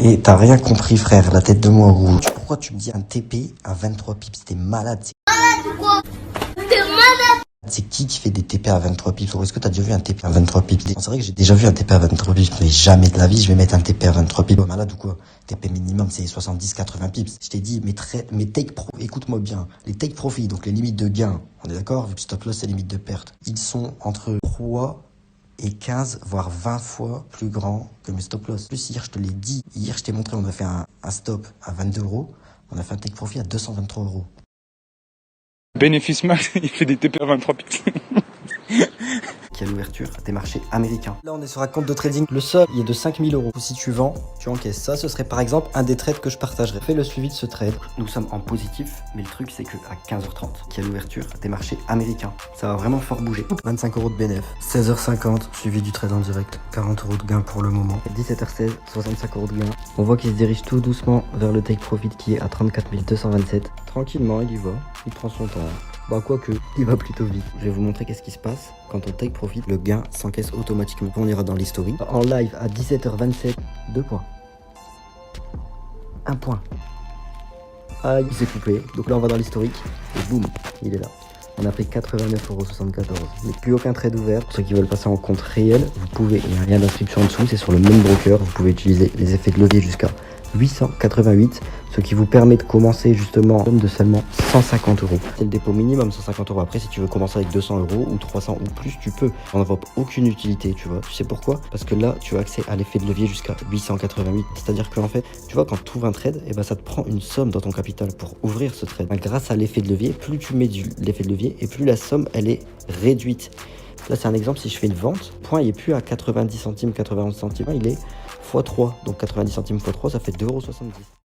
Et t'as rien compris, frère, la tête de moi rouge. Pourquoi tu me dis un TP à 23 pips? T'es malade. C'est qui fait des TP à 23 pips? Ou est-ce que t'as déjà vu un TP à 23 pips? C'est vrai que j'ai déjà vu un TP à 23 pips, mais jamais de la vie je vais mettre un TP à 23 pips. Oh, malade ou quoi? TP minimum c'est 70-80 pips. Je t'ai dit, mes take pro, écoute-moi bien, les take profit, donc les limites de gain, on est d'accord? Vu que stop loss c'est limites de perte, ils sont entre 3 et 15, voire 20 fois plus grands que mes stop loss. Plus hier, je te l'ai dit, hier je t'ai montré, on a fait un stop à 22 euros, on a fait un take profit à 223 euros. Bénéfice max, il fait des TP à 23 pips. Qui a l'ouverture des marchés américains. Là, on est sur un compte de trading. Le sol, il est de 5000 euros. Si tu vends, tu encaisses. Ça, ce serait par exemple un des trades que je partagerais. Fais le suivi de ce trade. Nous sommes en positif, mais le truc, c'est qu'à 15h30, qui a l'ouverture des marchés américains. Ça va vraiment fort bouger. 25 euros de bénéf. 16h50, suivi du trade en direct. 40 euros de gain pour le moment. 17h16, 65 euros de gain. On voit qu'il se dirige tout doucement vers le take profit qui est à 34 227. Tranquillement, il y va. Il prend son temps. Bah quoique, il va plutôt vite. Je vais vous montrer qu'est-ce qui se passe quand on take profit. Le gain s'encaisse automatiquement. On ira dans l'history. En live à 17h27, 2 points. 1 point. Ah, il s'est coupé. Donc là, on va dans l'historique. Et boum, il est là. On a pris 89,74€. Mais plus aucun trade ouvert. Pour ceux qui veulent passer en compte réel, vous pouvez, il n'y a rien d'inscription en dessous, c'est sur le même broker. Vous pouvez utiliser les effets de levier jusqu'à 888, ce qui vous permet de commencer justement de seulement 150 euros. C'est le dépôt minimum, 150 euros. Après, si tu veux commencer avec 200 euros ou 300 ou plus, tu peux. On n'invoque aucune utilité, tu vois. Tu sais pourquoi? Parce que là, tu as accès à l'effet de levier jusqu'à 888. C'est-à-dire qu'en fait, tu vois, quand tu ouvres un trade, et ben, ça te prend une somme dans ton capital pour ouvrir ce trade. Grâce à l'effet de levier, plus tu mets l'effet de levier et plus la somme, elle est réduite. Là, c'est un exemple, si je fais une vente, le point, il n'est plus à 90 centimes, 91 centimes, il est x3. Donc 90 centimes x3, ça fait 2,70 €.